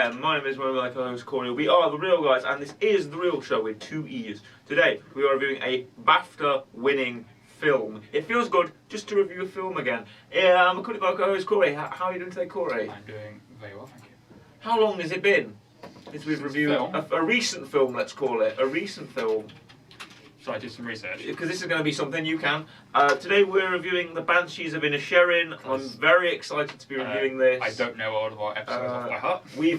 again. My name is my co-host Corey. We are The Real Guys, and this is The Real Show with 2 E's. Today, we are reviewing a BAFTA-winning film. It feels good just to review a film again. I'm my co-host Corey. How are you doing today, Corey? I'm doing very well, thank you. How long has it been since we've reviewed a recent film, let's call it? A recent film. Shall I do some research? Because this is going to be something you can. Today we're reviewing the Banshees of Inisherin. I'm very excited to be reviewing this. I don't know all of our episodes off by heart. We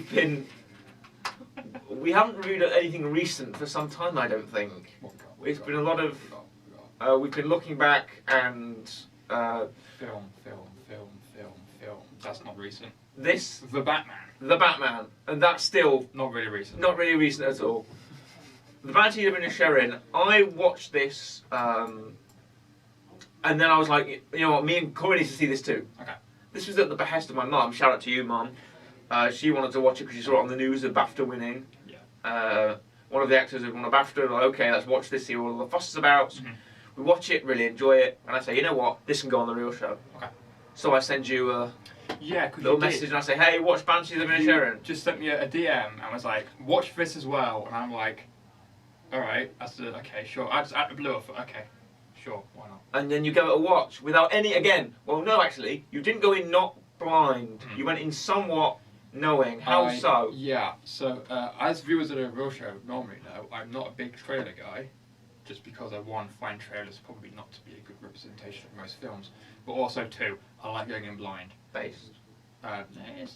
haven't reviewed anything recent for some time, I don't think. It's been a lot of... we've been looking back and... Film. That's not recent. This... The Batman. The Batman. And that's still... Not really recent. Not really recent at all. The Banshees of Inisherin, I watched this, and then I was like, you know what, me and Corey need to see this too. Okay. This was at the behest of my mum. Shout out to you, Mum. She wanted to watch it because she saw it on the news, the BAFTA winning. Yeah. One of the actors had won a BAFTA, like, okay, let's watch this, see what all the fuss is about. Mm-hmm. We watch it, really enjoy it, and I say, you know what, this can go on The Real Show. Okay. So I send you a little message and I say, hey, watch Banshees of Inisherin. Just sent me a DM and was like, watch this as well, and I'm like, alright, I said, okay, sure. I just out the blue, I thought, okay, sure, why not? And then you give it a watch without any, again, well, no, actually, you didn't go in not blind. You went in somewhat knowing. How so? Yeah, so as viewers of The Real Show normally know, I'm not a big trailer guy, just because one, find trailers probably not to be a good representation of most films, but also two, I like going in blind. Based.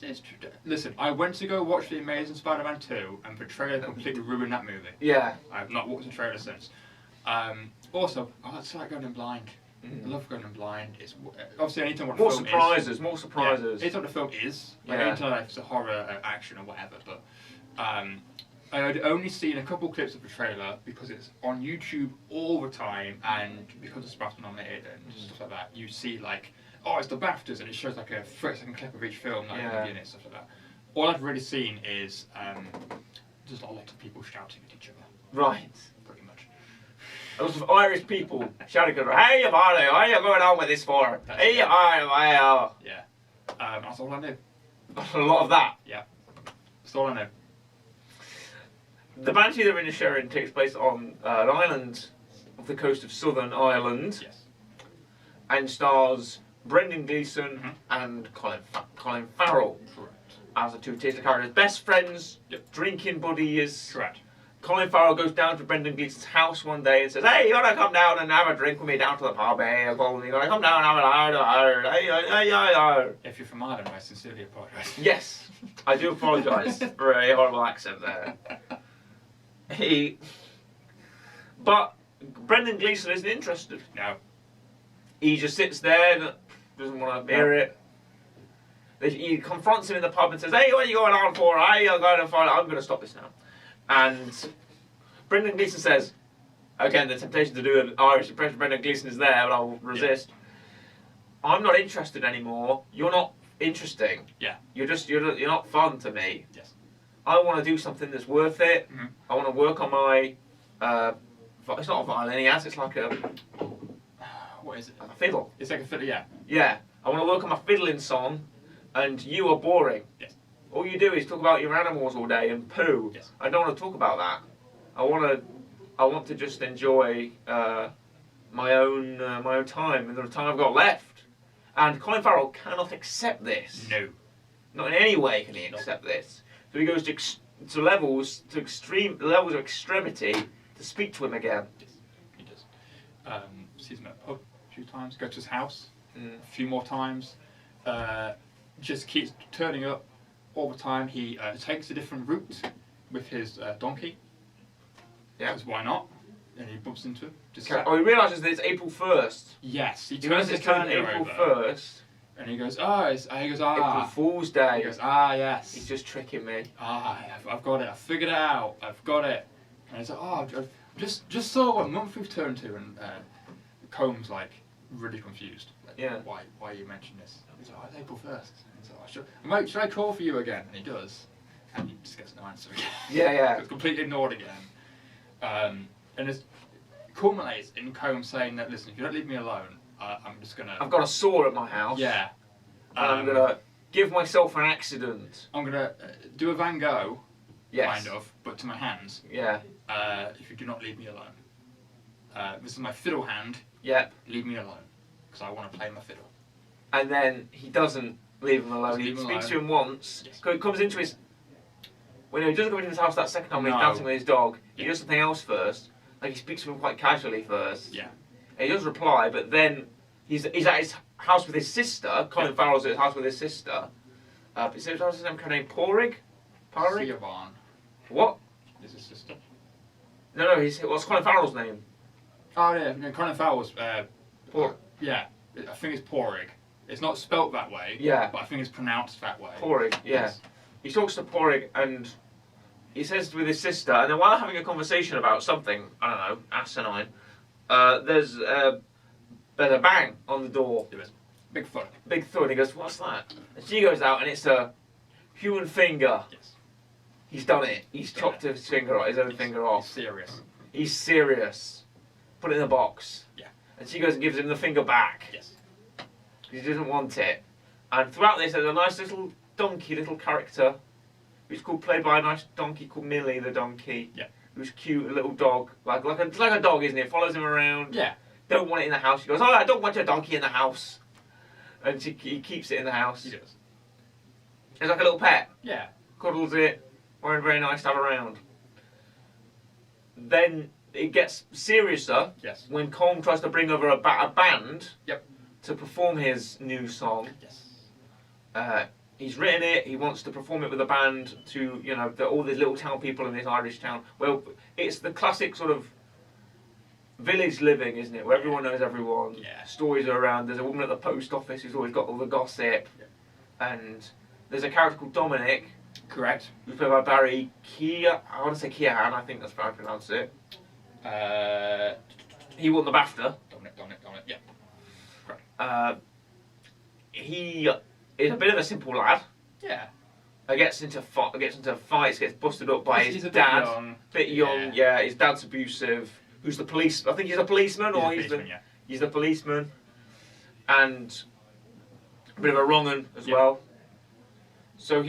It's true. Listen, I went to go watch The Amazing Spider-Man 2 and the trailer completely ruined that movie. Yeah. I've not watched the trailer since. Also, I just like going in blind. I love going in blind. It's obviously anytime what the film is. More surprises. Yeah, anytime the film is. Like anytime it's a horror, action or whatever. But I had only seen a couple clips of the trailer because it's on YouTube all the time, and because it's BAFTA nominated and stuff like that, you see like, oh, it's the BAFTAs, and it shows like a 30-second clip of each film, like in it, stuff like that. All I've really seen is just a lot of people shouting at each other. Right. Pretty much. A lot of Irish people shouting at each other, hey, buddy, what are you going on with this for? Hey, yeah. That's all I knew. A lot of that. Yeah. That's all I know. The Banshees of Inisherin takes place on an island off the coast of Southern Ireland. Yes. And stars Brendan Gleeson and Colin Farrell as the two titular characters. Best friends, drinking buddies. Correct. Colin Farrell goes down to Brendan Gleeson's house one day and says, hey, you gotta come down and have a drink with me down to the pub, hey, you gotta come down and have a If you're from Ireland, I sincerely apologise. Yes, I do apologise for a horrible accent there. But Brendan Gleeson isn't interested. No. He just sits there, doesn't want to hear it. He confronts him in the pub and says, hey, what are you going on for? I'm going to stop this now. And Brendan Gleeson says, again, the temptation to do an Irish impression of Brendan Gleeson is there, but I'll resist. Yeah. I'm not interested anymore. You're not interesting. Yeah. You're not fun to me. Yes. I want to do something that's worth it. I want to work on my, it's not a violin he has, it's like a... What is it? A fiddle. It's like a fiddle, yeah. Yeah. I want to work on my fiddling song, and you are boring. Yes. All you do is talk about your animals all day and poo. Yes. I don't want to talk about that. I want to just enjoy my own time and the time I've got left. And Colin Farrell cannot accept this. No. Not in any way can he accept this. So he goes to extreme levels of extremity to speak to him again. Yes, he does. Sees him at a pub a few times, go to his house a few more times, just keeps turning up all the time. He takes a different route with his donkey. Yeah. Because why not? And he bumps into him. He realises that it's April 1st. Yes, he turns his April 1st. And he goes, April Fool's Day. He goes, yes. He's just tricking me. I've got it. I've figured it out. I've got it. And he's like, I've just saw what month we've turned to, and Combs like really confused. Like, why you mention this? He's like, it's April 1st. He's like, should I call for you again? And he does, and he just gets no answer again. Yeah. It's completely ignored again. And it culminates in Combs saying that, listen, if you don't leave me alone, I'm just gonna. I've got a saw at my house. Yeah. And I'm gonna give myself an accident. I'm gonna do a Van Gogh, Yes. kind of, but to my hands. Yeah. If you do not leave me alone. This is my fiddle hand. Yep. Leave me alone, because I want to play my fiddle. And then he doesn't leave him alone. He speaks to him once. Yes. He comes into his... When he doesn't come into his house that second time when he's No. dancing with his dog, he Yeah. does something else first. Like, he speaks to him quite casually first. Yeah. And he does reply, but then he's at his house with his sister. Colin Farrell's at his house with his sister. But his sister's name named Porig? Porig? Siobhan What? is his sister. No, what's Colin Farrell's name? Oh yeah, no, Colin Farrell's. Por- Yeah, I think it's Porig. It's not spelt that way. Yeah. But I think it's pronounced that way. Porig, yeah. Yes. He talks to Porig and he says with his sister, and then while having a conversation about something, I don't know, asinine, there's a bang on the door. There is. Big thud. Big thud. He goes, "What's that?" And she goes out and it's a human finger. Yes. He's done it. He's chopped his finger off, his own finger off. He's serious. He's serious. Put it in a box. Yeah. And she goes and gives him the finger back. Yes. He doesn't want it. And throughout this, there's a nice little donkey, little character, who's played by a nice donkey called Millie the donkey. Yeah. Who's cute, a little dog, like a dog, isn't it? Follows him around. Yeah. Don't want it in the house. She goes, "Oh, I don't want your donkey in the house," and he keeps it in the house. He does. It's like a little pet. Yeah. Cuddles it. Very nice to have around. Then it gets seriouser. Yes. When Colm tries to bring over a band. Yep. To perform his new song. Yes. He's written it. He wants to perform it with a band to, you know, all these little town people in this Irish town. Well, it's the classic sort of village living, isn't it? Where everyone knows everyone. Yeah. Stories are around. There's a woman at the post office who's always got all the gossip. Yeah. And there's a character called Dominic. Correct. Who's played by Barry I want to say Keoghan. I think that's how I pronounce it. He won the BAFTA. Dominic. Yeah. He is a bit of a simple lad. Yeah. Gets into fights, gets busted up by his He's a dad. Bit young, Yeah. yeah. His dad's abusive. Who's the police? I think he's a policeman, he's the policeman. And a bit of a wrong 'un as well. So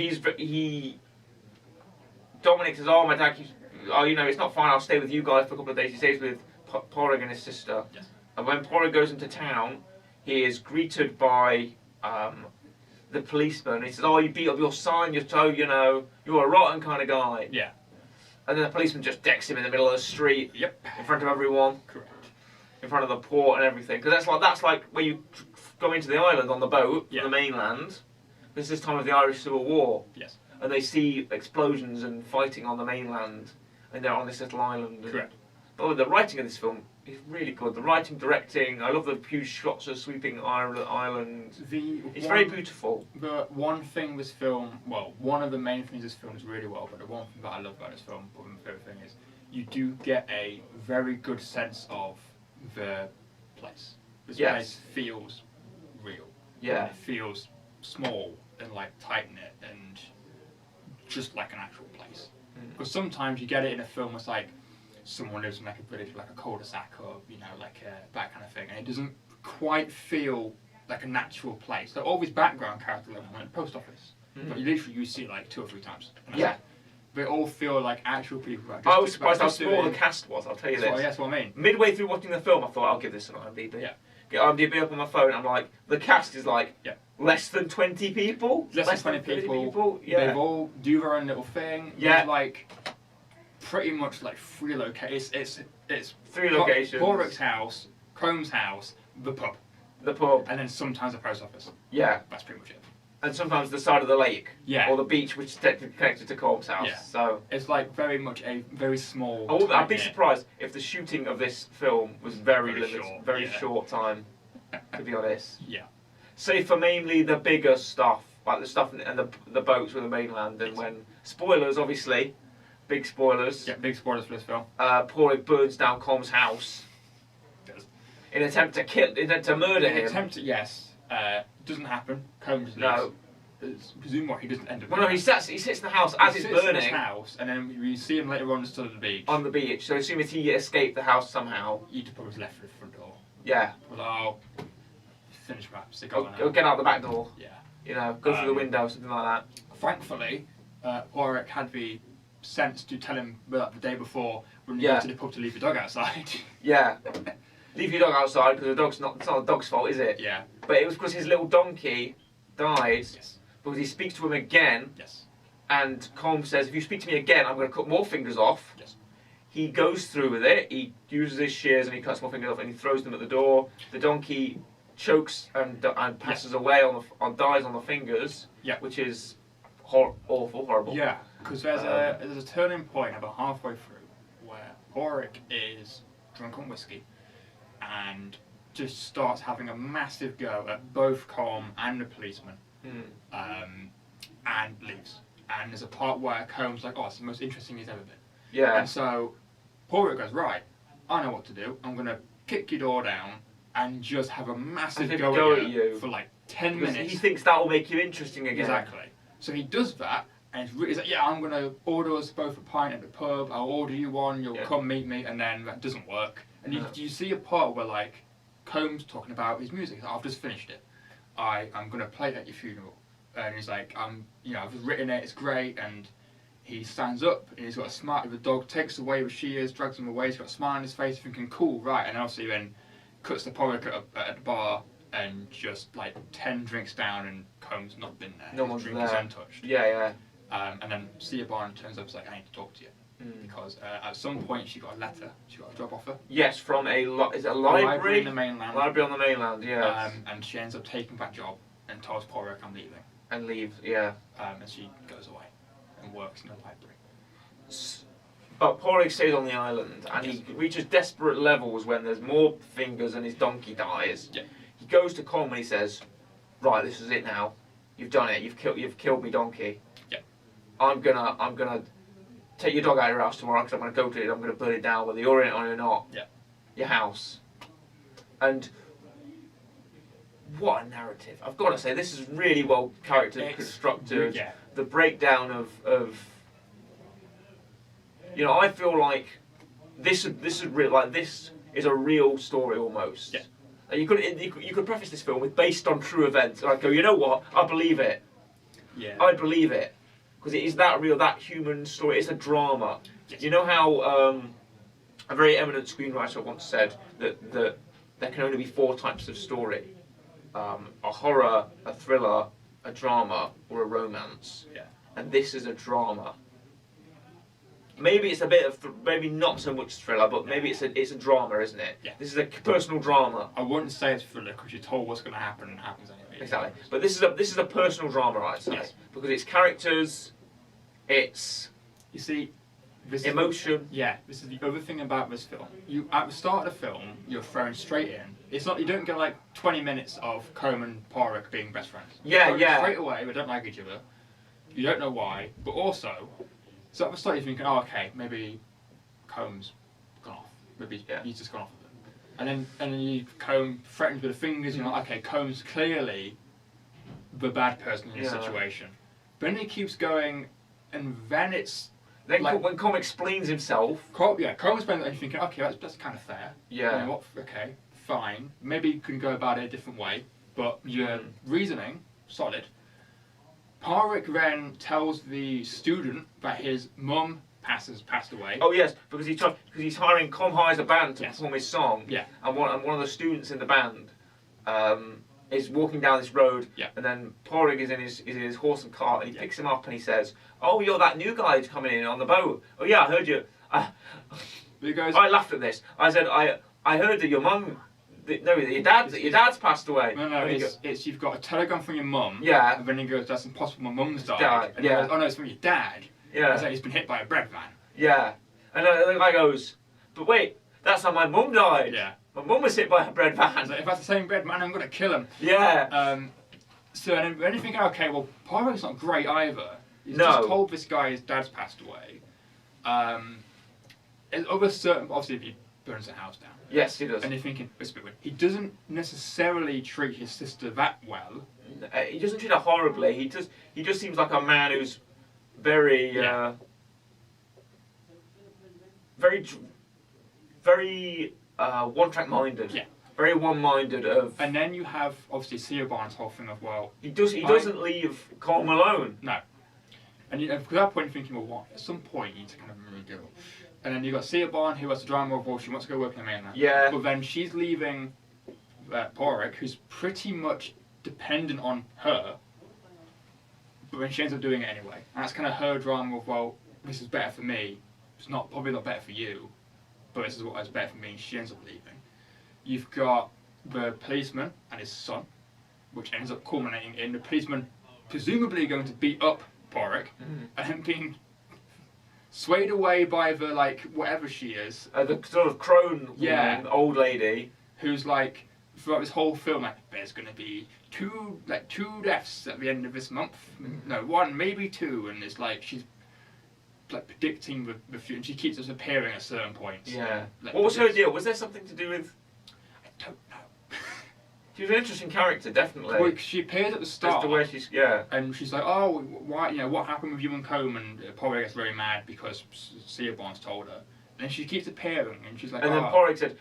Dominic says, "Oh, my dad keeps. Oh, you know, it's not fine. I'll stay with you guys for a couple of days." He stays with Porrig and his sister. Yes. And when Porrig goes into town, he is greeted by the policeman. He says, "Oh, you beat up your son. You're so, you know, you're a rotten kind of guy." Yeah. And then the policeman just decks him in the middle of the street. Yep. In front of everyone. Correct. In front of the port and everything. Because that's like where you go into the island on the boat, Yeah. the mainland. This is time of the Irish Civil War. Yes. And they see explosions and fighting on the mainland. And they're on this little island. Correct. But the writing of this film is really good. The writing, directing, I love the huge shots of sweeping island. It's very beautiful. The one thing this film, well, one of the main things this film is really well, but the one thing that I love about this film, probably my favourite thing, is you do get a very good sense of the place. This place feels real. Yeah. And it feels small and like tight knit and just like an actual place. Because sometimes you get it in a film that's like someone lives in like a village, like a cul-de-sac, or you know, like that kind of thing, and it doesn't quite feel like a natural place. So all these background characters live in the post office, but you see like 2 or 3 times. Yeah. They all feel like actual people. I was surprised how small the cast was, I'll tell you this. That's what I mean. Midway through watching the film, I thought, I'll give this an IMDb. Yeah. Get IMDb up on my phone, I'm like, the cast is like less than 20 people? Less than 20 people. Yeah. They all do their own little thing. Yeah. There's like pretty much like 3 locations. It's 3 locations. Porrick's house, Colm's house, the pub. The pub. And then sometimes the post office. Yeah. That's pretty much it. And sometimes the side of the lake. Yeah. Or the beach, which is technically connected to Colm's house. Yeah. So it's like very much a very small. I'd be surprised if the shooting of this film was very limited, short, very short time, to be honest. Yeah. Save for mainly the bigger stuff, like the stuff and the boats with the mainland, and when spoilers, obviously, big spoilers. Yeah, big spoilers for this film. Porrick burns down Colm's house in an attempt to murder him. Yes. Doesn't happen. Colm doesn't. No. Presumably he doesn't end up. Well, no, he sits in the house as it's burning. In his house, and then we see him later on the beach. On the beach. So assuming he escaped the house somehow. He'd probably left through the front door. Yeah. Well, I'll finish perhaps. Or get out the back door. Yeah. You know, go through the window, something like that. Thankfully, Ulrich had the sense to tell him the day before when you go to the pub to leave the dog outside. Yeah. Leave your dog outside because it's not the dog's fault, is it? Yeah. But it was because his little donkey died. Yes. Because he speaks to him again. Yes. And Colm says, if you speak to me again, I'm going to cut more fingers off. Yes. He goes through with it. He uses his shears and he cuts more fingers off and he throws them at the door. The donkey chokes and passes away dies on the fingers. Yeah. Which is awful, horrible. Yeah. Because there's a turning point about halfway through where Ulrich is drunk on whiskey and just starts having a massive go at both Colm and the policeman, and leaves. And there's a part where Colm's like, "Oh, it's the most interesting he's ever been." Yeah. And so Ulrich goes, "Right, I know what to do. I'm gonna kick your door down and just have a massive go at you for like 10 minutes." He thinks that will make you interesting again. Exactly. So he does that. And he's like, "Yeah, I'm going to order us both a pint at the pub. I'll order you one. You'll come meet me." And then that doesn't work. And you see a part where, like, Colm's talking about his music. He's like, "I've just finished it. I'm going to play it at your funeral." And he's like, I've just written it. It's great." And he stands up and he's got a smile. The dog takes away with shears, drags him away. He's got a smile on his face, thinking, "Cool, right." And obviously then cuts the Porrick at the bar and just, like, 10 drinks down and Colm's not been there. No one's drink there. is untouched. Yeah. And then Siobhan turns up and is like, "I need to talk to you." Because at some point she got a letter, she got a job offer. Yes, from is it a library library? in the mainland. Library on the mainland, yeah. And she ends up taking that job and tells Porrick, "I'm leaving." And leaves, yeah. And she goes away and works in the library. But Porrick stays on the island and he reaches desperate levels when there's more fingers and his donkey dies. Yeah. He goes to Colm and he says, "Right, this is it now. You've done it. You've killed me donkey. Yeah. I'm gonna take your dog out of your house tomorrow because I'm gonna go to it. I'm gonna burn it down whether you're in it or you're not. Yeah. Your house." And what a narrative! I've got to say, this is really well constructed. Yeah. The breakdown of you know, I feel like this is real. Like this is a real story almost. Yeah. You could preface this film with based on true events, and I'd go, you know what? I believe it. Yeah. I believe it because it is that real, that human story. It's a drama. Yes. You know how a very eminent screenwriter once said that there can only be 4 types of story: a horror, a thriller, a drama, or a romance. Yeah. And this is a drama. Maybe it's a bit of maybe not so much thriller, but maybe it's a drama, isn't it? Yeah. This is a personal drama. I wouldn't say it's thriller because you're told what's going to happen and it happens anyway. Exactly. But this is a personal drama, I'd say, because it's characters, it's you see, this emotion. This is the other thing about this film. You at the start of the film, you're thrown straight in. It's not you don't get like 20 minutes of Colm and Porrick being best friends. Yeah. Straight away, they don't like each other. You don't know why, but also. So at the start you're thinking, "Oh, okay, maybe Colm's gone off. Maybe he's just gone off with it." And then Colm threatens with the fingers, you're like, okay, Colm's clearly the bad person in this situation. But then he keeps going, and then it's... Then like, when Colm explains himself... Colm explains it, and you're thinking, okay, that's kind of fair. Yeah. You know, okay, fine. Maybe you can go about it a different way, but your reasoning, solid. Porrick then tells the student that his mum passed away. Oh yes, because he's hiring. Colm hires a band to perform his song. Yeah. And one of the students in the band is walking down this road. Yeah. And then Porrick is in his horse and cart, and he picks him up and he says, "Oh, you're that new guy who's coming in on the boat. Oh yeah, I heard you." He goes, I laughed at this. I said, "I heard that your mum." No, your dad's passed away. No, it's you've got a telegram from your mum. Yeah. And then he goes, "That's impossible, my mum's died." Dad, and he goes, "Oh no, it's from your dad." Yeah. It's like he's been hit by a bread van. Yeah. And the guy goes, "But wait, that's how my mum died." Yeah. My mum was hit by a bread van. It's like, if that's the same bread man, I'm gonna kill him. Yeah. So then you think, okay, well, Porrick's not great either. He's No. just told this guy his dad's passed away. Over certain, obviously, if he burns the house down. Yes, he does. And you're thinking, it's a bit weird. He doesn't necessarily treat his sister that well. He doesn't treat her horribly. He just seems like a man who's very, very one-track minded. Yeah. very one-minded. And then you have obviously Seobarn's whole thing of he doesn't leave Colm alone. No. And at that point, you're thinking, well, what? At some point, you need to kind of really go. And then you've got Seobarn, who has the drama of, she wants to go work in the mainland. Yeah. But then she's leaving Porrick, who's pretty much dependent on her. But then she ends up doing it anyway. And that's kind of her drama of, this is better for me. It's probably not better for you. But this is what is better for me. And she ends up leaving. You've got the policeman and his son, which ends up culminating in the policeman presumably going to beat up Porrick, and him being swayed away by the whatever she is, the sort of crone woman, old lady, who's throughout this whole film there's going to be two deaths at the end of this month, no, one, maybe two, and it's she's predicting the future, and she keeps us appearing at certain points. Yeah. What was her deal? Was there something to do with? I don't know. She was an interesting character, definitely. Well, she appears at the start. That's the way she's, and she's like, oh, why? What happened with you and Colm? And Porrick gets very mad because Seobarn's told her. And then she keeps appearing, and she's like, and then Porrick said,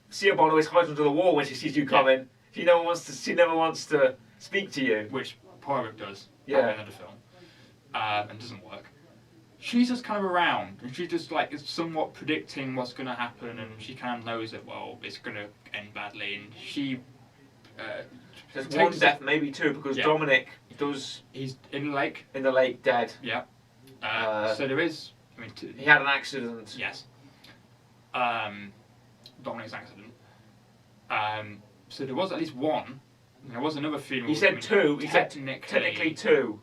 Seobarn always hides under the wall when she sees you coming. She never wants to speak to you. Which Porrick does at the end of the film, and doesn't work. She's just kind of around, and she just is somewhat predicting what's going to happen, and she kind of knows that it's going to end badly, and she. There's one death, maybe two, because Dominic he's in the lake. In the lake, dead. Yeah. So there is. He had an accident. Yes. Dominic's accident. So there was at least one. There was another funeral. He said two. He said technically two.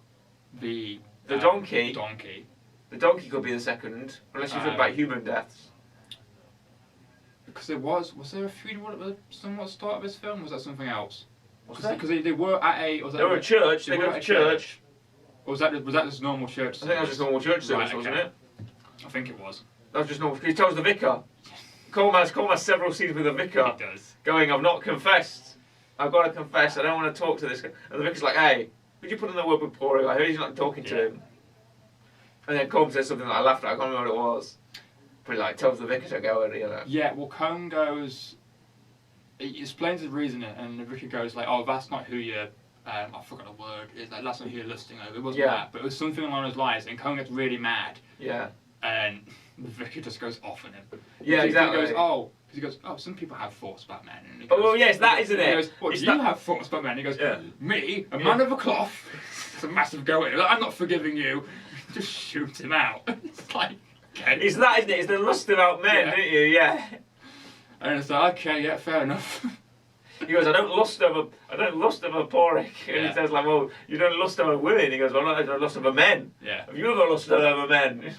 The donkey. The donkey could be the second, unless you're talking about human deaths. Because was there a funeral at the somewhat start of this film? Was that something else? Because they were at a. They were at church. They go to church. Or was that just normal church service? I think that was just normal church service, wasn't it? I think it was. That was just normal. He tells the vicar. Colm has several scenes with the vicar. He does. Going, I've not confessed. I've got to confess. I don't want to talk to this guy. And the vicar's like, hey, could you put in the word with Porrick? I heard he's not talking to him. And then Colm says something that I laughed at. I can't remember what it was. But he tells the vicar to go and Yeah, well, Colm goes. He explains his reasoning, and the vicar goes oh, that's not who you're. I forgot the word. It's that's not who you're lusting over. It wasn't that, but it was something along those lines. And Colm gets really mad. Yeah. And the vicar just goes off on him. Yeah, exactly. He goes, some people have thoughts about men. And he goes, well, yes, that isn't it. He goes, what, do you have thoughts about men? He goes, me, a man of a cloth. It's a massive go in. I'm not forgiving you. Just shoot him out. It's okay. It's that, isn't it? It's the lust about men, don't you? Yeah. And it's okay, yeah, fair enough. He goes, I don't lust over Porrick. And he says, well, you don't lust over women. He goes, well, I don't lust over men. Yeah. Have you ever lusted over men?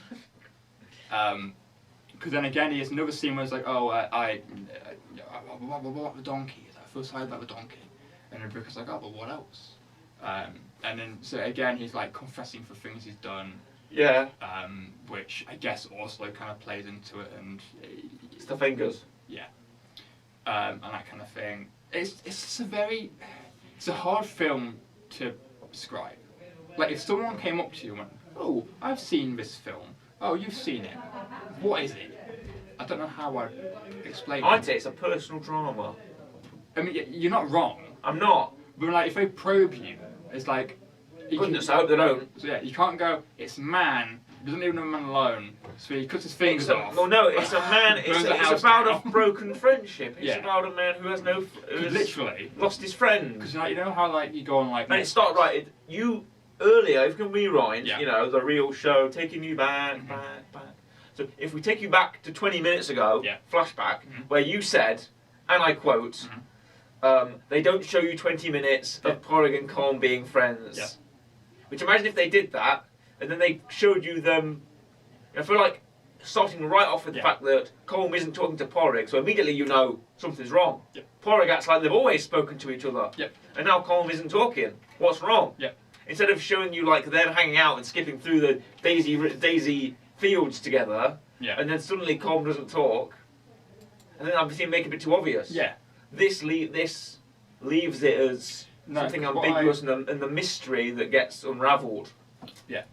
Because then again, he has another scene where it's what about the donkey? I feel sorry about the donkey. And the vicar's like, oh, but what else? And then, so again, he's confessing for things he's done. Yeah. Which I guess also kind of plays into it, and it's the fingers. Yeah. And that kind of thing. It's a hard film to describe. If someone came up to you and went, oh, I've seen this film. Oh, you've seen it. What is it? I don't know how I'd explain it. I'd say it's a personal drama. I mean, you're not wrong. I'm not. But if they probe you, it's goodness, I hope they don't. So yeah, you can't go, it's man, he doesn't leave no man alone, so he cuts his fingers off. Well, no, it's a man, it's about a broken friendship. It's about a man who has literally lost his friend. Because you know how you go on And it started earlier, if you can rewind, the real show, taking you back. So if we take you back to 20 minutes ago, flashback, where you said, and I quote, they don't show you 20 minutes of Porrick and Colm being friends. Yeah. Which, imagine if they did that, and then they showed you them. I feel like starting right off with the fact that Colm isn't talking to Porrick, so immediately you know something's wrong. Yep. Porrick acts like they've always spoken to each other. Yep. And now Colm isn't talking. What's wrong? Yep. Instead of showing you them hanging out and skipping through the daisy fields together, and then suddenly Colm doesn't talk, and then obviously make it a bit too obvious. Yeah. This leaves it as something ambiguous and the mystery that gets unravelled. Yeah.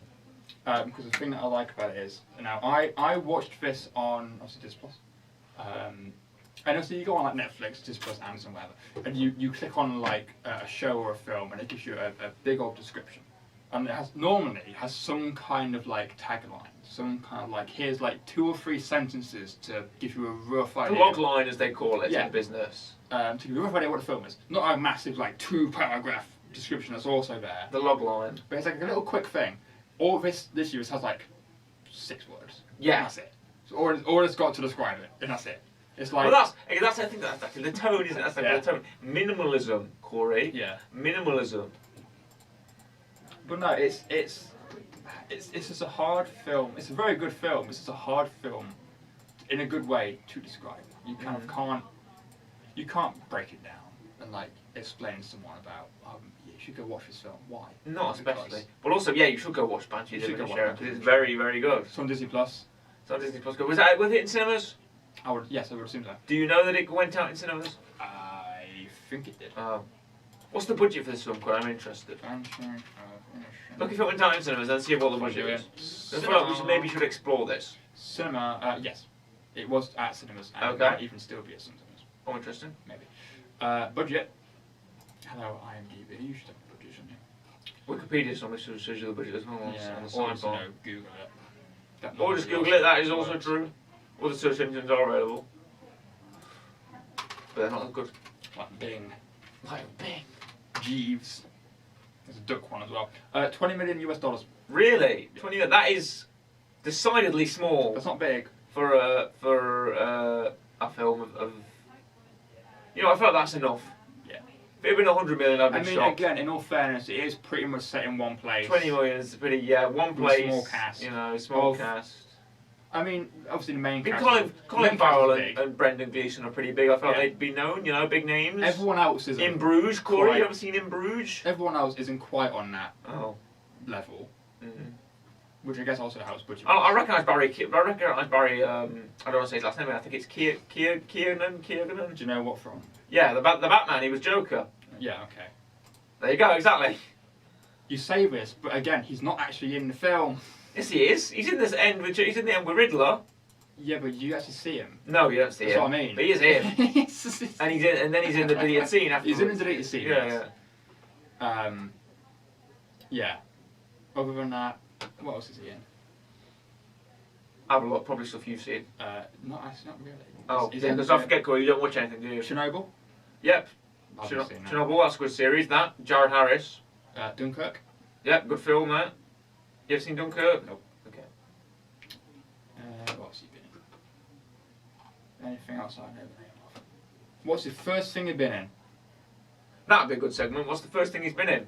Because the thing that I like about it is, now I watched this on, obviously Disney Plus, And also you go on like Netflix, Disney Plus, Amazon, whatever, and you click on like a show or a film, and it gives you a big old description, and it normally has some kind of like tagline, some kind of like here's like 2 or 3 sentences to give you a rough idea. The log line, as they call it in business. To give you a rough idea what the film is, not a massive like 2-paragraph description that's also there. The log line. But it's like a little quick thing. All this year has like 6 words. Yeah. And that's it. So all it's got to describe it, and that's it. It's like. Well, that's I think that's the tone, isn't it? That's the tone. Minimalism, Corey. Yeah. Minimalism. But no, it's just a hard film. It's a very good film. It's just a hard film, in a good way to describe. You kind of can't break it down and like explain to someone about. You should go watch this film. Why? Not especially. But also, yeah, you should go watch Banshees of Inisherin because it's very, very good. It's on Disney Plus. It's on Disney Plus. Was it in cinemas? Yes, I would assume so. Do you know that it went out in cinemas? I think it did. What's the budget for this film, Corey? I'm interested. Look if it went out in cinemas and see what the budget is. I feel like we maybe should explore this. Cinema, yes. It was at cinemas, and okay. It might even still be at some cinemas. Oh, interesting. Maybe. Budget. Hello, IMDb. You should have a budget, shouldn't you? Wikipedia somewhere shows you the budget as well. Yeah, on the or sidebar. Google it. Or just Google it, that is also true. All the search engines are available. But they're not as good. Like Bing. Like Bing. Jeeves. There's a duck one as well. $20 million US. Really? 20? That is decidedly small. That's not big. For a film of you know, I feel like that's enough. Yeah. If it had been 100 million, I'd be shocked. I mean, again, in all fairness, it is pretty much set in one place. 20 million is pretty, one place. Small cast. You know, small cast. I mean, obviously the main cast. Colin Farrell and Brendan Gleeson are pretty big. I feel like they'd be known, you know, big names. Everyone else is in Bruges. Corey, you ever seen In Bruges? Everyone else isn't quite on that level. Which I guess also helps budget. I recognise Barry. I don't want to say his last name. I think it's Kiernan. Do you know what from? Yeah, the Batman. He was Joker. Yeah. Okay. There you go. Exactly. You say this, but again, he's not actually in the film. Yes, he is. He's in this end with. He's in the end with Riddler. Yeah, but you actually see him. No, you don't see him. That's what I mean. But he is him. And he's in. And then he's in the deleted scene afterwards. He's in the deleted scene. Yeah. Yeah. Other than that, what else is he in? Have a look. Probably stuff you've seen. Not really. Oh, because I forget, Corey, you don't watch anything, do you? Chernobyl? Yep. Chernobyl, that's a good series, that. Jared Harris. Dunkirk? Yep, good film, that. You ever seen Dunkirk? Nope. Okay. What else has he been in? Anything else I know the name of? What's the first thing he's been in? That'd be a good segment. What's the first thing he's been in?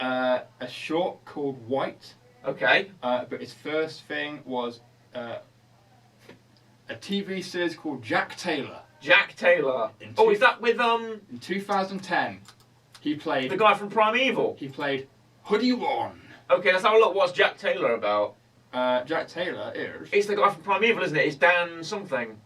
A short called White. Okay. But his first thing was a TV series called Jack Taylor. Jack Taylor. Is that with In 2010, he played the guy from Primeval. He played Hoodie One. Okay, let's have a look. What's Jack Taylor about? Jack Taylor is. It's the guy from Primeval, isn't it? It's Dan something.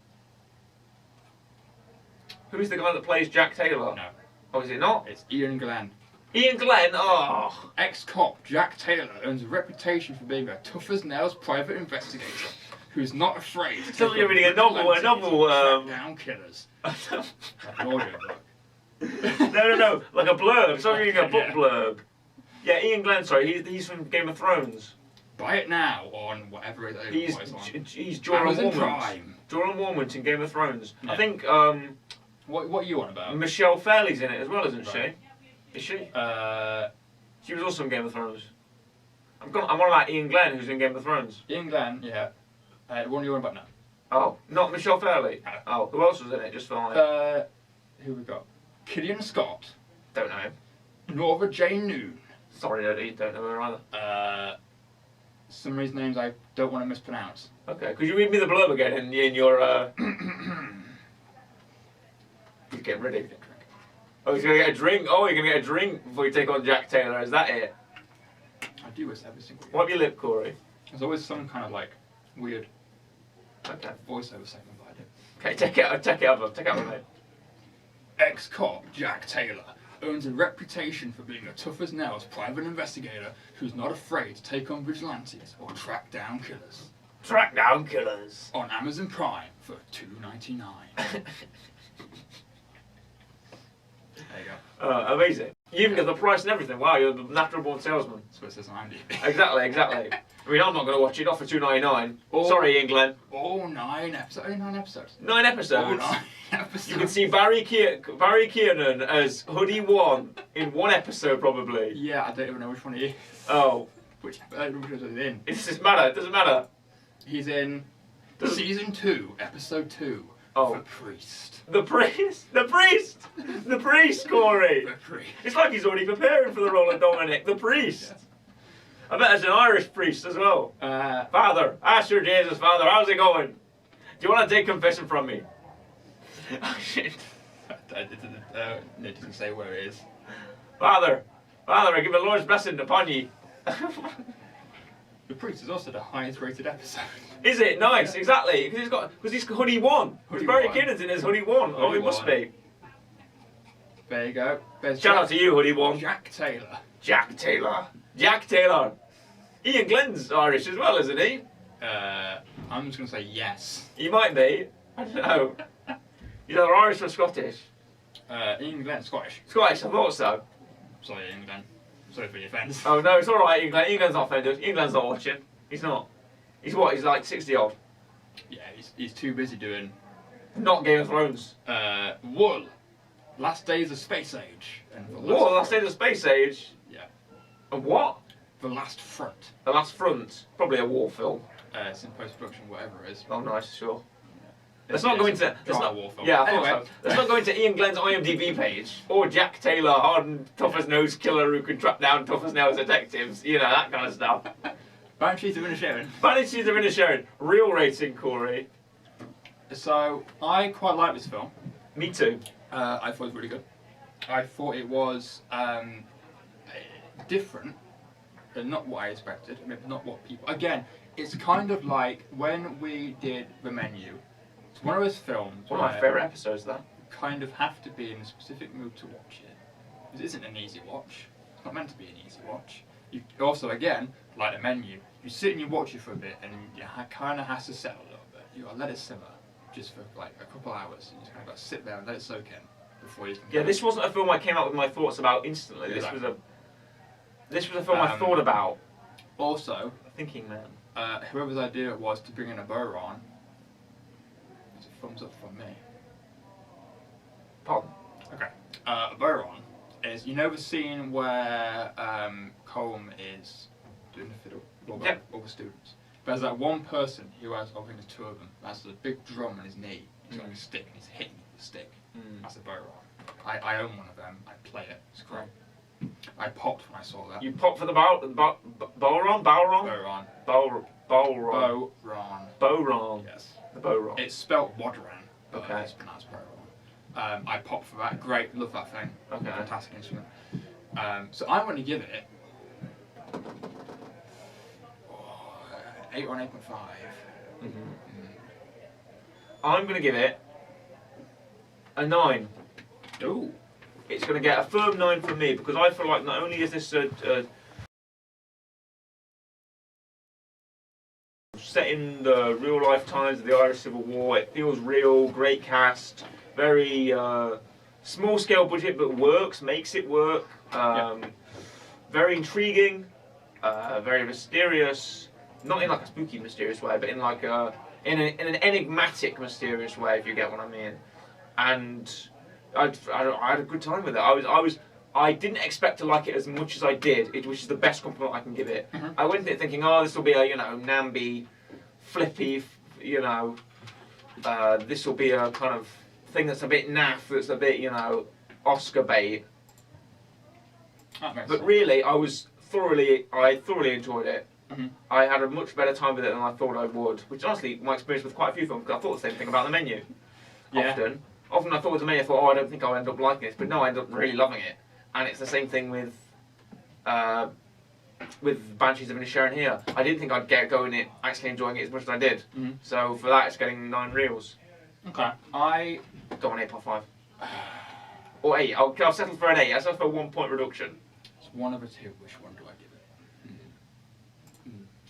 Who's the guy that plays Jack Taylor? No. Oh, is it not? It's Ian Glenn. Ian Glenn. Oh. Ex-cop Jack Taylor earns a reputation for being a tough-as-nails private investigator who's not afraid to you're reading a novel. Track down killers. Like an audio book. No. Like a blurb. So you're reading a book blurb. Yeah, Ian Glenn. Sorry, he's from Game of Thrones. Buy it now on whatever it is. He's Jorah Mormont. Jorah Mormont in Game of Thrones. Yeah. I think. What are you on about? Michelle Fairley's in it as well, isn't she? Is she? She was also in Game of Thrones. I'm on like Ian Glenn, who's in Game of Thrones. Ian Glenn, yeah. What are you on about now? Oh, not Michelle Fairley. Oh, who else was in it? Just for like. Who we got? Killian Scott. Don't know him. Norva Jane Noon. Sorry, I don't know her either. Some of these names I don't want to mispronounce. Okay, could you read me the blurb again in your? He's getting ready. Oh, he's gonna get a drink. Oh, you're gonna get a drink before you take on Jack Taylor. Is that it? I do this every single year. Wipe your lip, Corey. There's always some kind of like weird voiceover segment I do. Okay, take it out, mate. Ex-cop Jack Taylor earns a reputation for being a tough-as-nails private investigator who's not afraid to take on vigilantes or track down killers. Track down killers. On Amazon Prime for $2.99. There you go. Amazing. You even get the price and everything. Wow, you're the natural born salesman. That's what it says on IMDb. Exactly. I mean, I'm not going to watch it, not for $2.99. Sorry, England. All 9 episodes. Only 9 episodes. 9 episodes. All 9 episodes. You can see Barry Kiernan as Hoodie 1 in one episode, probably. Yeah, I don't even know which one he is. Oh. Which episode is he in? It doesn't matter. It doesn't matter. He's in Season 2, Episode 2. Oh. The Priest. The priest! The priest! The priest, Corey! The Priest. It's like he's already preparing for the role of Dominic. The priest! Yes. I bet there's an Irish priest as well. Father, Asher Jesus, Father, how's it going? Do you want to take confession from me? Oh, shit. It doesn't say where it is. Father, I give the Lord's blessing upon ye. The Priest is also the highest rated episode. Is it? Nice, exactly. Because he's Hoodie 1. Because Barry Kiernan's in his Hoodie 1. Oh, he must be. There you go. Shout out to you, Hoodie 1. Jack Taylor. Jack Taylor. Ian Glenn's Irish as well, isn't he? I'm just going to say yes. He might be. I don't know. He's either Irish or Scottish. Ian Glenn, Scottish. Scottish, I thought so. Sorry, Ian Glenn. Sorry for your offence. Oh no, it's alright, Ian Glenn. Ian Glenn's not offended. Ian Glenn's not watching. He's not. He's what? He's like 60 odd. Yeah, he's too busy doing... Not Game of Thrones. Wool. Last Days of Space Age. And What? Last Days of Space Age? Yeah. And what? The Last Front. The Last Front. Probably a war film. It's in post-production, whatever it is. Oh nice, sure. Yeah. Let's not go into... War film. Yeah, I anyway. thought so. Let's not go into Ian Glenn's IMDb page. Or Jack Taylor, hardened, tough-as-nails killer who can track down tough-as-nails detectives. You know, that kind of stuff. Banshees of Inisherin. Banshees of Inisherin. Real rating, Corey. So, I quite like this film. Me too. I thought it was really good. I thought it was different, but not what I expected. I mean, not what people... Again, it's kind of like when we did The Menu. It's one of those films One of my favourite episodes, that. You kind of have to be in a specific mood to watch it. It isn't an easy watch. It's not meant to be an easy watch. You also, again, like The Menu, you sit and you watch it for a bit, and you kind of has to settle a little bit. You gotta let it simmer just for like a couple hours. You just kind of got to sit there and let it soak in before you can. Yeah, this wasn't a film I came out with my thoughts about instantly. Exactly. This was a film I thought about. Also, Thinking man. Whoever's idea it was to bring in a bow on, it's a thumbs up from me. Pardon. Okay. A bow on is, you know the scene where Colm is doing the fiddle with all the students. There's that one person who has, I think there's 2 of them, has a big drum on his knee. He's got a stick and he's hitting with the stick. That's a bow on. I own one of them. I play it. It's great. I popped when I saw that. You popped for the Bowron? Bowron? Bowron. Bowron. Bowron. Yes. The Bowron. It's spelt Wadran, but Okay. it's pronounced Bowron. I popped for that. Great. Love that thing. Okay. Fantastic instrument. So I'm going to give it 8 or 8.5. I'm going to give it a 9. Ooh. It's going to get a firm 9 from me because I feel like not only is this set in the real life times of the Irish Civil War, it feels real, great cast, very small scale budget but works, makes it work, very intriguing, very mysterious, not in like a spooky mysterious way, but in like in an enigmatic mysterious way, if you get what I mean. And I had a good time with it. I didn't expect to like it as much as I did, which is the best compliment I can give it. I went in thinking, oh, this will be a namby, flippy, this will be a kind of thing that's a bit naff, that's a bit, Oscar bait. But really, I thoroughly enjoyed it. I had a much better time with it than I thought I would, which honestly, my experience with quite a few films, because I thought the same thing about The Menu. Often I thought with The Menu, I thought, oh, I don't think I'll end up liking this, but no, I ended up really loving it. And it's the same thing with Banshees of Inisherin here. I didn't think I'd get going it, actually enjoying it as much as I did. So for that, it's getting 9 reels. Okay. I go on 8.5. Or 8. I'll settle for an 8. I'll settle for a 1 point reduction. It's one of the 2. Which one do I give it?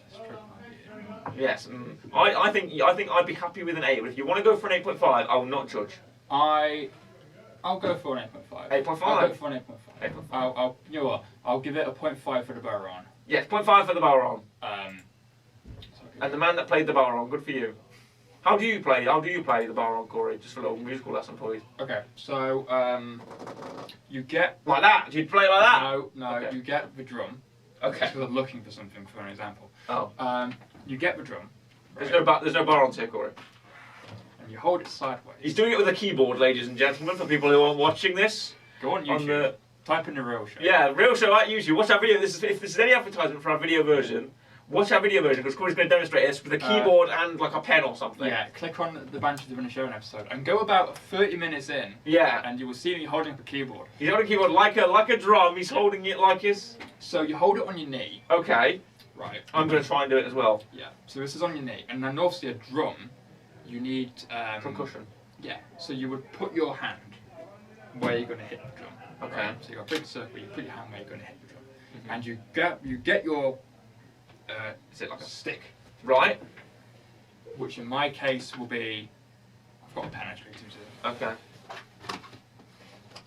Let's stroke my beard. Yes. I think I'd be happy with an 8. But if you want to go for an 8.5, I will not judge. I'll go for an 8.5. 8.5. I'll go for an 8.5. 8.5. I'll you know what? I'll give it a 0.5 for the Baron. Yes, 0.5 for the Baron. So and the man that played the Baron, good for you. How do you play the Baron, Corey? Just for a little musical lesson for you. Okay, so you get like that. Do you play like that? No. Okay. You get the drum. Okay. Because I'm looking for something for an example. Oh. You get the drum. Right? There's no Barons here, Corey. And you hold it sideways. He's doing it with a keyboard, ladies and gentlemen. For people who are watching this, go on YouTube. Type in the real show. Yeah, real show at YouTube. Watch our video. If this is any advertisement for our video version, watch our video version because Corey's going to demonstrate this with a keyboard and like a pen or something. Yeah, click on the Banshees of Inisherin episode and go about 30 minutes in. Yeah. And you will see me holding up a keyboard. He's holding a keyboard like a drum. He's holding it like his. So you hold it on your knee. Okay. Right. I'm going to try and do it as well. Yeah. So this is on your knee, and then obviously a drum. You need percussion. Yeah. So you would put your hand where you're going to hit the drum. Okay. Right? So you got a big circle. You put your hand where you're going to hit the drum, and you get your is it like a stick? Right. Which in my case will be. I've got a pen actually. Okay.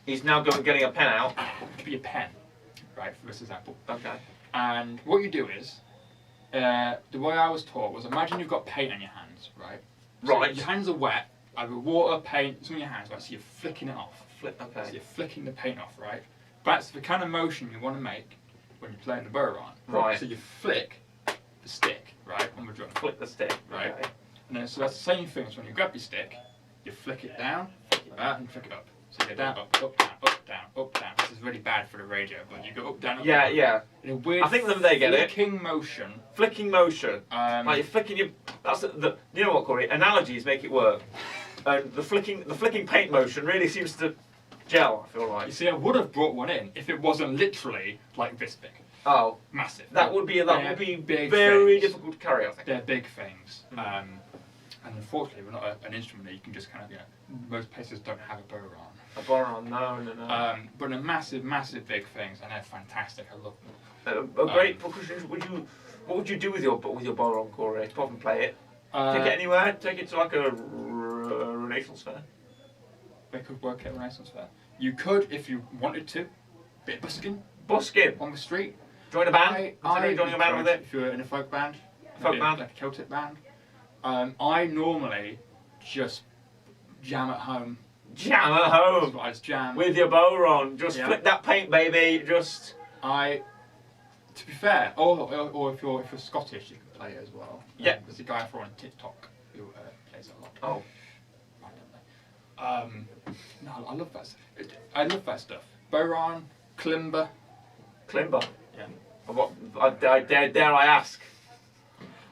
He's now getting a pen out. It could be a pen, right? For this example. Okay. And what you do is, the way I was taught was imagine you've got paint on your hands, right? Right. So your hands are wet, either water, paint, some of your hands, right? So you're flicking it off. Okay. So you're flicking the paint off, right? That's the kind of motion you want to make when you're playing the Baron. Right. So you flick the stick, right, on the drum. Flick the stick. Right. Okay. And then, so that's the same thing as when you grab your stick, you flick it down, like that, and flick it up. So you go down, up, down, up, down, up, down. This is really bad for the radio, but you go up, down, up, Yeah, down. yeah. In a weird I think they get it. flicking motion. Flicking motion. Like you're flicking your. That's the. You know what, Corey? Analogies make it work. And the flicking paint motion really seems to gel. I feel like. You see, I would have brought one in if it wasn't literally like this big. Oh. Massive. That would be big very things. difficult to carry. I think. They're big things. And unfortunately, we're not an instrument that you can just kind of, most places don't have a Baron. A Baron, no. But they're massive, massive big things, and they're fantastic. I love them. A great percussion. What would you do with your Baron, Corey? Apart from play it, take it anywhere. Take it to like a Renaissance fair. They could work at a Renaissance fair. You could, if you wanted to, bit of busking. Busking On the street. Join a band. Joining a band with it. If you're in a folk band. Folk band. Like a Celtic band. I normally just jam at home. Jam at home. I just jam. With your Baron. Just flick that paint, baby. Just. To be fair, or if you're Scottish, you can play it as well. Yeah. There's a guy I follow on TikTok who plays it a lot. Oh. No, I love that. I love that stuff. Baron, kalimba. Kalimba. Yeah. What? Dare I ask?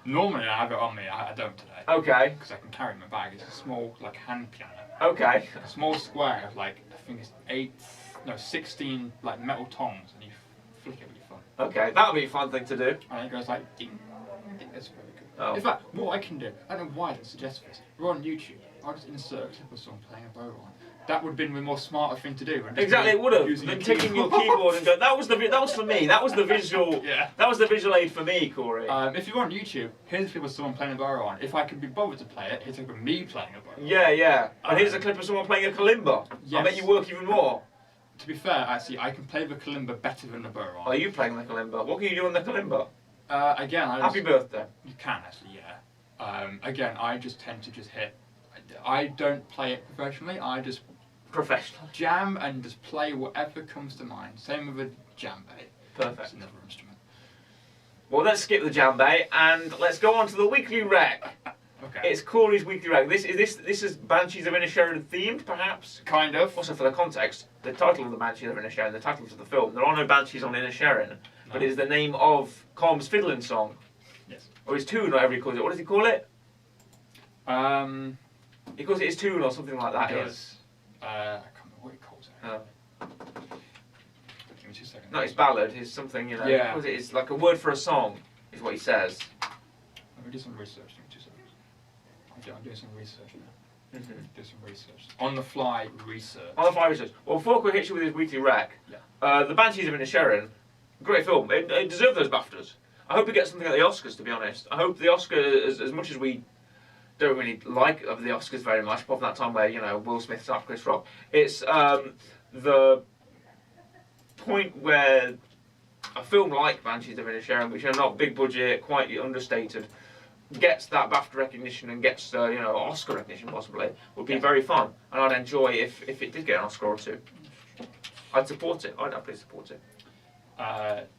Normally I have it on me. I don't today. Okay. Because I can carry it in my bag. It's a small, like, hand piano. Okay. A small square of, like, I think it's 16 like metal tongs, and you flick it with your phone. Okay, that would be a fun thing to do. And it goes like ding, ding. That's very good. Oh. In fact, what I can do, I don't know why I didn't suggest this. We're on YouTube. I'll just insert a clip of someone playing a Baron. That would have been the more smarter thing to do. Exactly, it would have. Than taking your keyboard and go. That was for me. That was the visual. Yeah. That was the visual aid for me, Corey. If you're on YouTube, here's a clip of someone playing a Baron. If I could be bothered to play it, here's a clip of me playing a Baron. Yeah, yeah. And here's a clip of someone playing a kalimba. Yes. I bet you work even more. To be fair, actually, I can play the kalimba better than the Baron. Are you playing the kalimba? What can you do on the kalimba? Again, Happy birthday. You can actually, yeah. Again, I just tend to just hit. I don't play it professionally. I just professional jam and just play whatever comes to mind. Same with a djembe. Perfect. It's another instrument. Well, let's skip the djembe and let's go on to the weekly rec. Okay. It's Corey's weekly rec. This is Banshees of Inisherin themed, perhaps. Kind of. Also, for the context, the title of the Banshees of Inisherin, the title of the film. There are no Banshees on Inisherin, but it is the name of Colm's fiddling song. Yes. Or his tune, whatever he calls it. What does he call it? He calls it his tune or something like that. I can't remember what he calls it. Oh. Give me 2 seconds. No, it's ballad. His something, you know. Yeah. Because it's like a word for a song, is what he says. Let me do some research. Give me 2 seconds. I'm doing some research now. Do some research. On the fly research. On the fly research. Well, before Corey hits you with his weekly rec, yeah. The Banshees of Inisherin, great film. It deserved those BAFTAs. I hope we get something at the Oscars, to be honest. I hope the Oscars, as much as we don't really like the Oscars very much, apart from that time where, you know, Will Smith slapped Chris Rock, it's the point where a film like Banshees of Inisherin, which are not big budget, quite understated, gets that BAFTA recognition and gets you know, Oscar recognition possibly, would be very fun, and I'd enjoy if it did get an Oscar or two. I'd support it. I'd happily support it.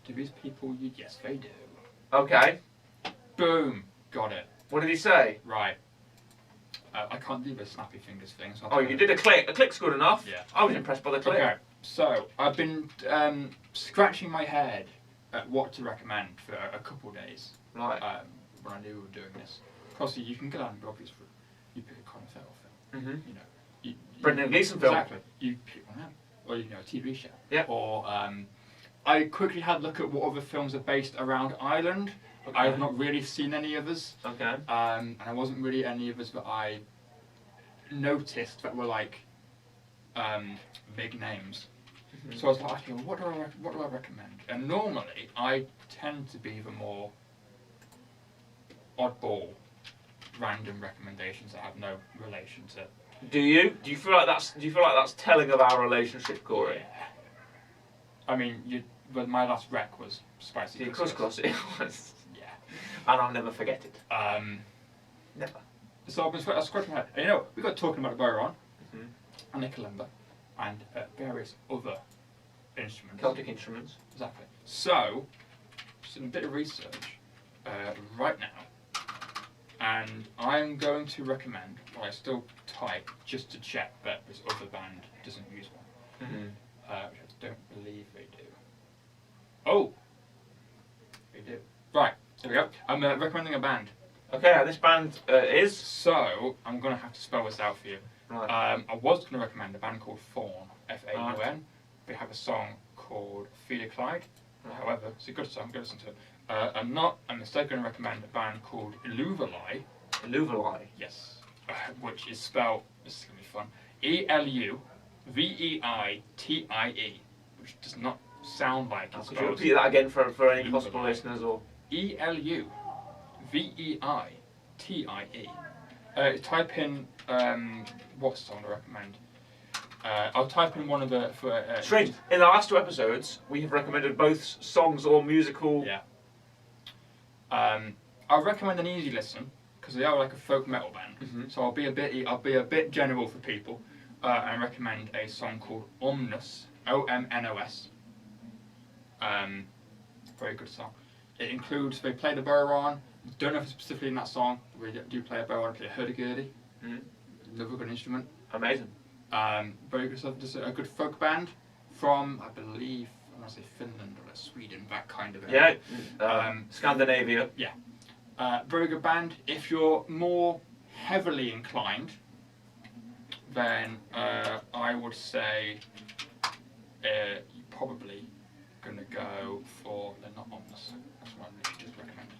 Do these people? Yes, they do. Okay. Boom. Got it. What did he say? Right. I can't do the snappy fingers thing. So oh, you did a click. A click's good enough. Yeah. I was impressed by the click. Okay. So I've been scratching my head at what to recommend for a couple of days. Right. When I knew we were doing this. Obviously, you can go down the obvious route. You pick a Colin Farrell film. Mm-hmm. You know. Brendan Gleeson film. Exactly. You pick one out. Or, you know, a TV show. Yeah. Or I quickly had a look at what other films are based around Ireland. Okay. I have not really seen any others. Okay. And I wasn't really any others that I noticed that were like big names. Mm-hmm. So I was like, okay, well, what do I recommend? And normally I tend to be the more oddball, random recommendations that have no relation to. Do you? Do you feel like that's telling of our relationship, Corey? Yeah. I mean, but my last rec was spicy couscous. It was. Yeah. And I'll never forget it. Never. So I've been scratching my head. And, you know, we got talking about Byron mm-hmm. and the kalimba and various other instruments. Celtic instruments. Exactly. So, just a bit of research right now, and I'm going to recommend, well, I still type just to check that this other band doesn't use one, mm-hmm. Which I don't believe they do. Oh! They do. Right, there we go. I'm recommending a band. Okay, this band is? So, I'm going to have to spell this out for you. Right. I was going to recommend a band called Fawn, Faun. Right. They have a song called Fear Clyde. Right. However, it's a good song, go listen to it. I'm instead going to recommend a band called Illuvalai. Illuvalai? Yes. Which is spelled, this is going to be fun, Eluveitie, which does not sound like it's spelled. Could you repeat that again for any possible listeners? Or Eluveitie. Type in what song I recommend. I'll type in one of the. Strange. In the last two episodes, we have recommended both songs or musical. Yeah. I'll recommend an easy listen because they are like a folk metal band. Mm-hmm. So I'll be a bit general for people, and recommend a song called Omnos. Omnos. Very good song. It includes they play the bodhrán. Don't know if it's specifically in that song. We do play a bodhrán, play a hurdy-gurdy. Another good instrument. Amazing. Very good stuff. Just a good folk band from, I believe, I want to say Finland or Sweden, that kind of area. Yeah. Scandinavia. Yeah. Very good band. If you're more heavily inclined, then I would say you're probably going to go for, they're not Omnis, that's what I literally just recommended.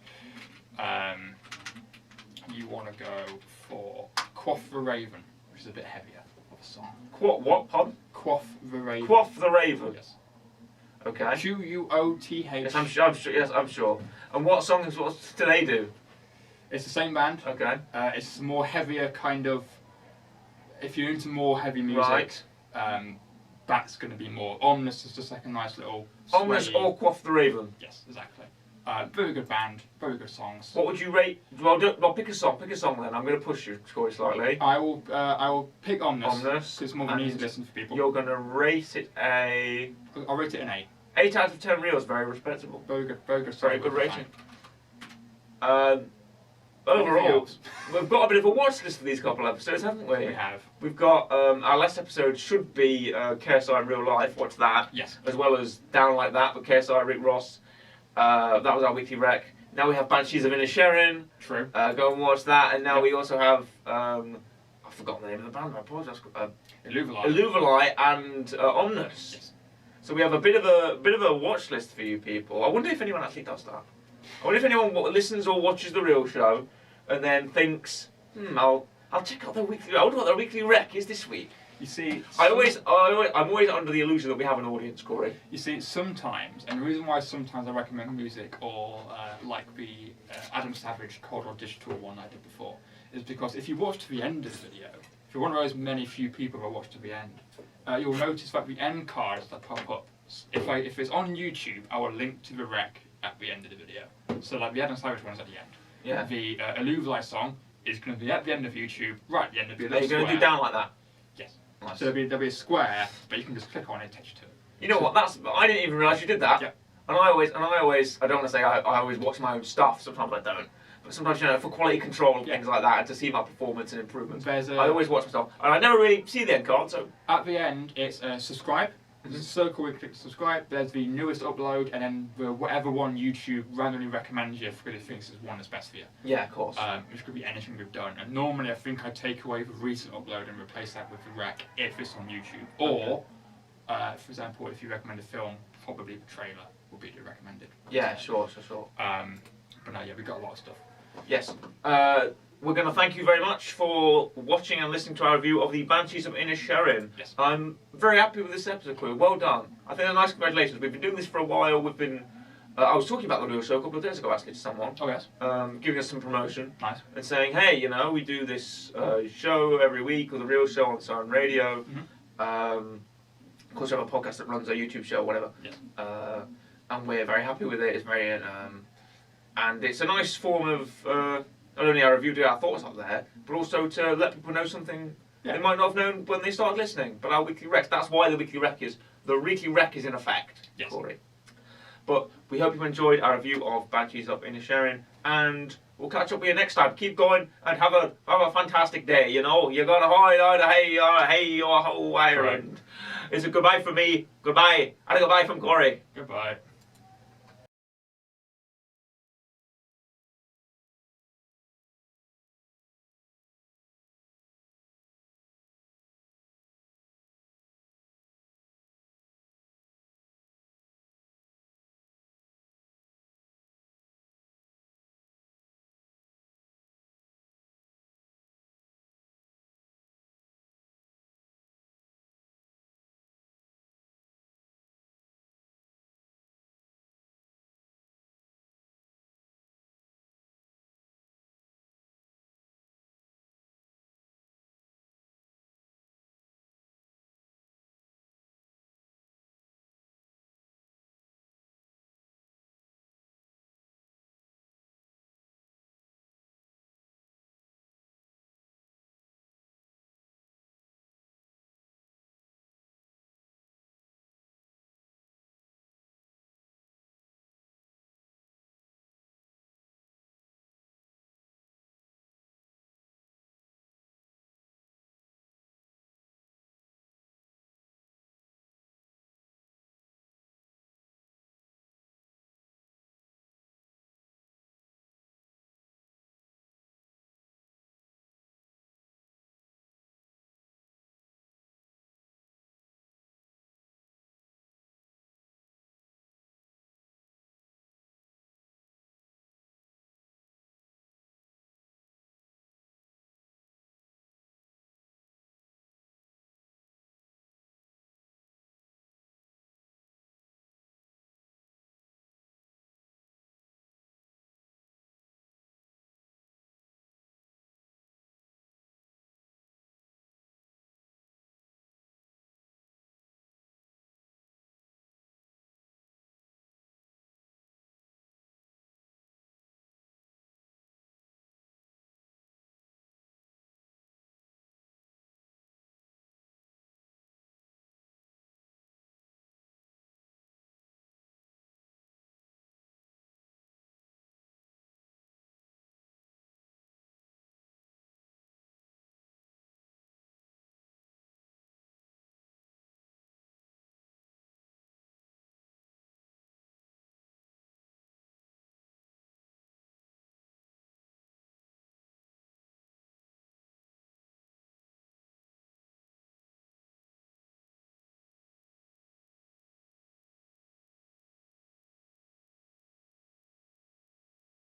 You want to go for Quaff the Raven, which is a bit heavier of a song. What, pardon? Quaff the Raven. Quaff the Raven? Yes. Okay. Quoth. Yes, I'm sure. Yes, I'm sure. And what songs? What do they do? It's the same band. Okay. It's more heavier kind of. If you're into more heavy music, right. That's going to be more. Omnis is just like a nice little. Omnis or Quaff the Raven. Yes, exactly. Very good band, very good songs. What would you rate? Well, pick a song. Pick a song then. I'm going to push you, Corey, slightly. I will pick Omnis. Omnis. It's more of an easy listen for people. You're going to rate it a. I'll rate it an 8. 8 out of 10 reels, very respectable. Very good song. Very good rating. Overall, we've got a bit of a watch list for these couple of episodes, haven't we? We have. We've got, our last episode should be KSI in Real Life, watch that. Yes. As well as Down Like That with KSI, Rick Ross. That was our weekly rec. Now we have Banshees of Inisherin. True. Go and watch that. And now we also have, I've forgotten the name of the band, I apologise. Illuvalai and Omnis. Yes. So we have a bit of a watch list for you people. I wonder if anyone actually does that. I wonder if anyone listens or watches the real show and then thinks, I'll check out their weekly. I wonder what their weekly rec is this week. You see, I'm always under the illusion that we have an audience, Corey. You see, sometimes, and the reason why sometimes I recommend music or like the Adam Savage Cold or Digital one I did before, is because if you watch to the end of the video, if you're one of those many few people who watch to the end, you'll notice that the end cards that pop up, if it's on YouTube, I will link to the rec at the end of the video. So like the Adam Savage one's at the end. Yeah. The Aluvli song is going to be at the end of YouTube, right at the end of the video. Are you going to do down like that? Yes. Nice. So there'll be a square, but you can just click on it, take you to it. You know what? I didn't even realise you did that. Yeah. And I always, I don't want to say I always watch my own stuff. Sometimes I don't. But sometimes, for quality control and things like that, and to see my performance and improvements, I always watch myself. And I never really see the end card. So at the end, it's subscribe. There's a circle where you click subscribe. There's the newest upload, and then whatever one YouTube randomly recommends you because it thinks is one that's best for you. Yeah, of course. Which could be anything we've done. And normally, I think I take away the recent upload and replace that with the rec if it's on YouTube. Or, for example, if you recommend a film, probably the trailer will be the recommended. Yeah, sure. But no, yeah, we've got a lot of stuff. Yes. We're going to thank you very much for watching and listening to our review of the Banshees of Inisherin. Yes. I'm very happy with this episode, Corey. Well done. I think a nice congratulations. We've been doing this for a while. We've been... I was talking about the real show a couple of days ago, actually, to someone. Oh, yes. Giving us some promotion. Nice. And saying, hey, we do this show every week, or the real show on Siren Radio. Mm-hmm. Of course, we have a podcast that runs our YouTube show, whatever. Yes. And we're very happy with it. It's very... and it's a nice form of... not only our review, our thoughts up there, but also to let people know something they might not have known when they started listening. But our weekly recs, that's why the weekly rec is in effect, Corey. But we hope you enjoyed our review of Banshees of Inisherin, and we'll catch up with you next time. Keep going and have a fantastic day. You got to hey, your whole Ireland. It's a goodbye from me. Goodbye, and a goodbye from Corey. Goodbye.